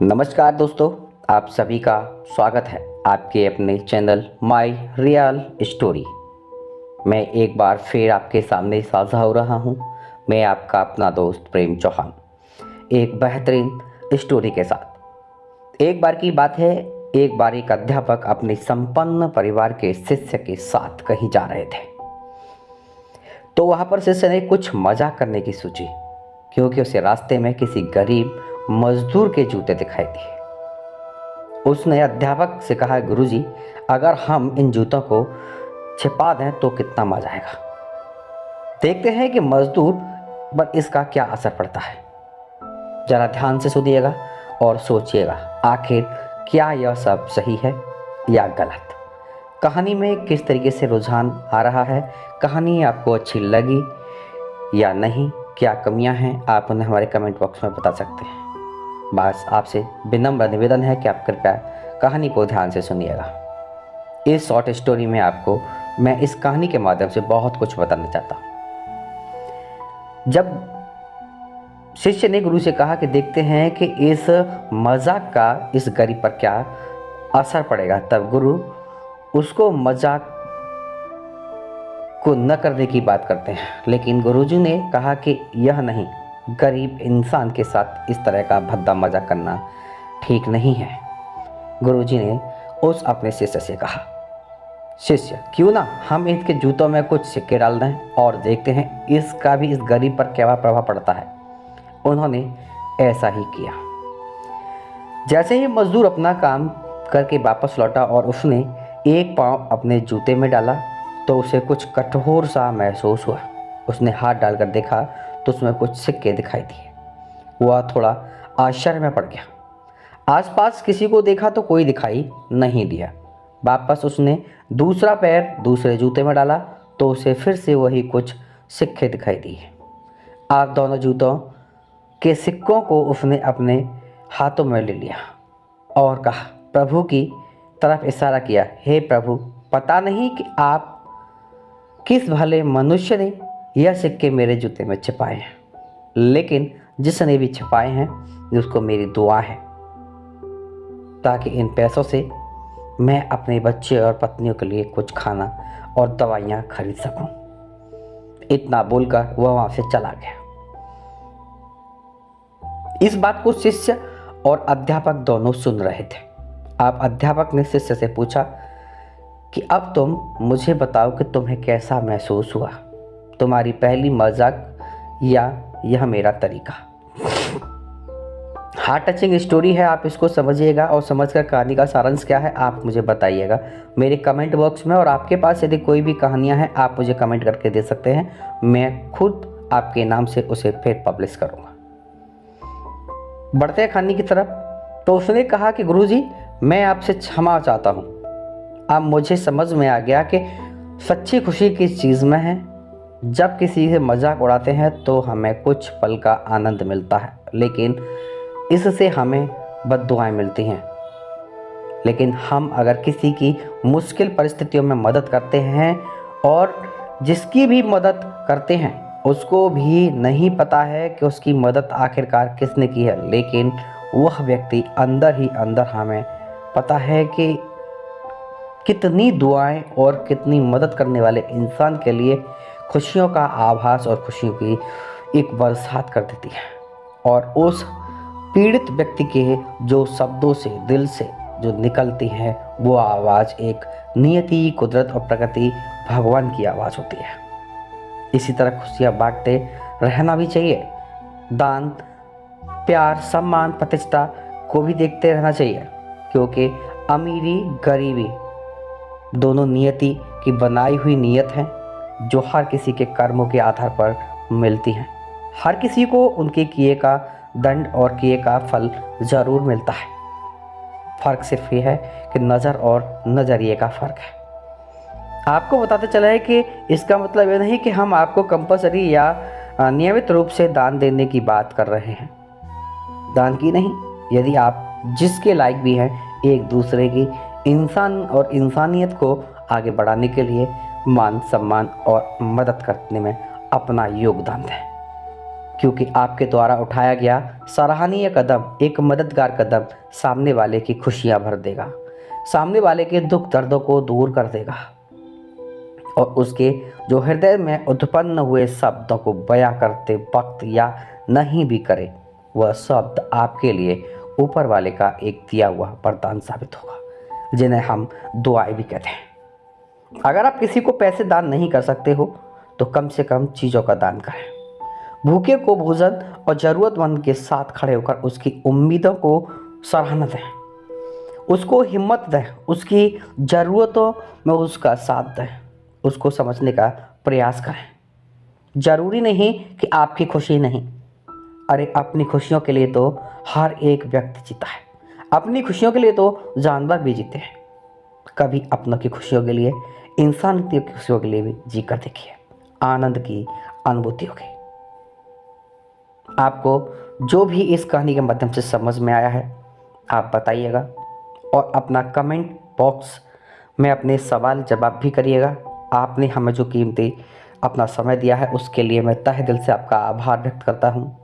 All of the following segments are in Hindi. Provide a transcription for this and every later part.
नमस्कार दोस्तों, आप सभी का स्वागत है आपके अपने चैनल माय रियल स्टोरी। मैं एक बार फिर आपके सामने साझा हो रहा हूँ। मैं आपका अपना दोस्त प्रेम चौहान, एक बेहतरीन स्टोरी के साथ। एक बार की बात है, एक बार एक अध्यापक अपने संपन्न परिवार के शिष्य के साथ कहीं जा रहे थे। तो वहाँ पर शिष्य ने कुछ मजाक करने की सोची, क्योंकि उसे रास्ते में किसी गरीब मजदूर के जूते दिखाई दिए। उसने अध्यापक से कहा, गुरुजी, अगर हम इन जूतों को छिपा दें तो कितना मजा आएगा। देखते हैं कि मजदूर पर इसका क्या असर पड़ता है। जरा ध्यान से सुनिएगा और सोचिएगा, आखिर क्या यह सब सही है या गलत। कहानी में किस तरीके से रुझान आ रहा है, कहानी आपको अच्छी लगी या नहीं, क्या कमियां हैं, आप उन्हें हमारे कमेंट बॉक्स में बता सकते हैं। बस आपसे विनम्र निवेदन है कि आप कृपया कहानी को ध्यान से सुनिएगा। इस शॉर्ट स्टोरी में आपको मैं इस कहानी के माध्यम से बहुत कुछ बताना चाहता हूँ। जब शिष्य ने गुरु से कहा कि देखते हैं कि इस मजाक का इस गरीब पर क्या असर पड़ेगा, तब गुरु उसको मजाक को न करने की बात करते हैं। लेकिन गुरुजी ने कहा कि यह नहीं, गरीब इंसान के साथ इस तरह का भद्दा मजाक करना ठीक नहीं है। गुरुजी ने उस अपने शिष्य से कहा, शिष्य, क्यों ना हम इसके जूतों में कुछ सिक्के डाल दें और देखते हैं इसका भी इस गरीब पर क्या प्रभाव पड़ता है। उन्होंने ऐसा ही किया। जैसे ही मजदूर अपना काम करके वापस लौटा और उसने एक पांव अपने जूते में डाला तो उसे कुछ कठोर सा महसूस हुआ। उसने हाथ डालकर देखा तो उसमें कुछ सिक्के दिखाई दिए। वह थोड़ा आश्चर्य में पड़ गया। आसपास किसी को देखा तो कोई दिखाई नहीं दिया। वापस उसने दूसरा पैर दूसरे जूते में डाला तो उसे फिर से वही कुछ सिक्के दिखाई दिए। आप दोनों जूतों के सिक्कों को उसने अपने हाथों में ले लिया और कहा, प्रभु की तरफ इशारा किया, हे प्रभु, पता नहीं कि आप किस भले मनुष्य ने यह सिक्के मेरे जूते में छिपाए हैं, लेकिन जिसने भी छिपाए हैं उसको मेरी दुआ है, ताकि इन पैसों से मैं अपने बच्चे और पत्नियों के लिए कुछ खाना और दवाइयाँ खरीद सकूं। इतना बोलकर वह वहाँ से चला गया। इस बात को शिष्य और अध्यापक दोनों सुन रहे थे। अब अध्यापक ने शिष्य से पूछा कि अब तुम मुझे बताओ कि तुम्हें कैसा महसूस हुआ, तुम्हारी पहली मजाक या यह मेरा तरीका। हार्ट टचिंग स्टोरी है, आप इसको समझिएगा और समझकर कहानी का सारांश क्या है आप मुझे बताइएगा मेरे कमेंट बॉक्स में। और आपके पास यदि कोई भी कहानियां हैं आप मुझे कमेंट करके दे सकते हैं, मैं खुद आपके नाम से उसे फिर पब्लिश करूँगा। बढ़ते हैं कहानी की तरफ। तो उसने कहा कि गुरुजी, मैं आपसे क्षमा चाहता हूँ। अब मुझे समझ में आ गया कि सच्ची खुशी किस चीज़ में है। जब किसी से मजाक उड़ाते हैं तो हमें कुछ पल का आनंद मिलता है, लेकिन इससे हमें बद्दुआएं मिलती हैं। लेकिन हम अगर किसी की मुश्किल परिस्थितियों में मदद करते हैं और जिसकी भी मदद करते हैं उसको भी नहीं पता है कि उसकी मदद आखिरकार किसने की है, लेकिन वह व्यक्ति अंदर ही अंदर हमें पता है कि कितनी दुआएं और कितनी मदद करने वाले इंसान के लिए खुशियों का आभास और खुशियों की एक बरसात कर देती है। और उस पीड़ित व्यक्ति के जो शब्दों से, दिल से जो निकलती है, वो आवाज़ एक नियति, कुदरत और प्रकृति, भगवान की आवाज़ होती है। इसी तरह खुशियाँ बांटते रहना भी चाहिए। दान, प्यार, सम्मान, प्रतिष्ठा को भी देखते रहना चाहिए, क्योंकि अमीरी गरीबी दोनों नियति की बनाई हुई नियत हैं, जो हर किसी के कर्मों के आधार पर मिलती हैं। हर किसी को उनके किए का दंड और किए का फल ज़रूर मिलता है। फ़र्क सिर्फ ये है कि नज़र और नज़रिए का फ़र्क है। आपको बताते चला है कि इसका मतलब ये नहीं कि हम आपको कंपलसरी या नियमित रूप से दान देने की बात कर रहे हैं। दान की नहीं, यदि आप जिसके लायक भी हैं, एक दूसरे की इंसान और इंसानियत को आगे बढ़ाने के लिए मान, सम्मान और मदद करने में अपना योगदान दें। क्योंकि आपके द्वारा उठाया गया सराहनीय कदम एक मददगार कदम सामने वाले की खुशियां भर देगा, सामने वाले के दुख दर्दों को दूर कर देगा और उसके जो हृदय में उत्पन्न हुए शब्दों को बयां करते वक्त या नहीं भी करे, वह शब्द आपके लिए ऊपर वाले का एक दिया हुआ वरदान साबित होगा, जिन्हें हम दुआएं भी कहते हैं। अगर आप किसी को पैसे दान नहीं कर सकते हो तो कम से कम चीज़ों का दान करें। भूखे को भोजन और ज़रूरतमंद के साथ खड़े होकर उसकी उम्मीदों को सराहना दें, उसको हिम्मत दें, उसकी ज़रूरतों में उसका साथ दें, उसको समझने का प्रयास करें। ज़रूरी नहीं कि आपकी खुशी नहीं, अरे अपनी खुशियों के लिए तो हर एक व्यक्ति जीता है, अपनी खुशियों के लिए तो जानवर भी जीते हैं। कभी अपनों की खुशियों के लिए, इंसान की खुशियों के लिए भी जी कर देखिए, आनंद की अनुभूति होगी। आपको जो भी इस कहानी के माध्यम से समझ में आया है आप बताइएगा और अपना कमेंट बॉक्स में अपने सवाल जवाब भी करिएगा। आपने हमें जो कीमती अपना समय दिया है उसके लिए मैं तहे दिल से आपका आभार व्यक्त करता हूँ।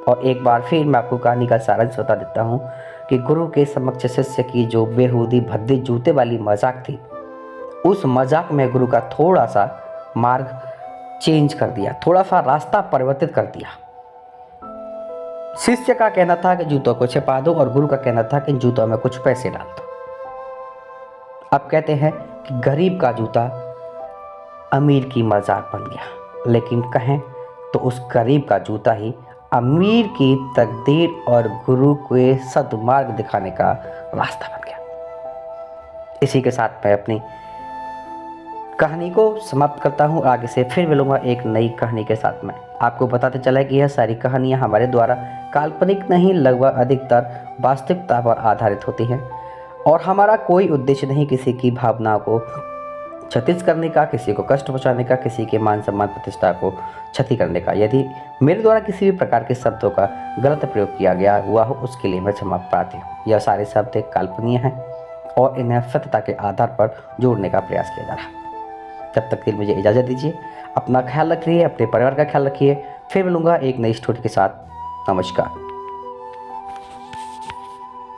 और एक बार फिर मैं आपको कहानी का सारांश बता देता हूँ कि गुरु के समक्ष शिष्य की जो बेहूदी भद्दी जूते वाली मजाक थी, उस मजाक में गुरु का थोड़ा सा मार्ग चेंज कर दिया, थोड़ा सा रास्ता परिवर्तित कर दिया। शिष्य का कहना था कि जूतों को छिपा दो और गुरु का कहना था कि जूतों में कुछ पैसे डाल दो। अब कहते हैं कि गरीब का जूता अमीर की मजाक बन गया, लेकिन कहें तो उस गरीब का जूता ही अमीर की तकदीर और गुरु के सद्मार्ग दिखाने का रास्ता बन गया। इसी के साथ मैं अपनी कहानी को समाप्त करता हूँ। आगे से फिर मिलूंगा एक नई कहानी के साथ में। आपको बताते चला कि यह सारी कहानियाँ हमारे द्वारा काल्पनिक नहीं, लगभग अधिकतर वास्तविकता पर आधारित होती हैं और हमारा कोई उद्देश्य नहीं किसी की भावनाओं को क्षतिच करने का, किसी को कष्ट पहुंचाने का, किसी के मान सम्मान प्रतिष्ठा को क्षति करने का। यदि मेरे द्वारा किसी भी प्रकार के शब्दों का गलत प्रयोग किया गया हुआ हो उसके लिए मैं क्षमा प्रार्थी हूँ। यह सारे शब्द काल्पनिक हैं और इन्हें सत्यता के आधार पर जोड़ने का प्रयास किया जा रहा है। तब तक के लिए मुझे इजाज़त दीजिए। अपना ख्याल रखिए, अपने परिवार का ख्याल रखिए। फिर मिलूंगा एक नई स्टोरी के साथ। नमस्कार।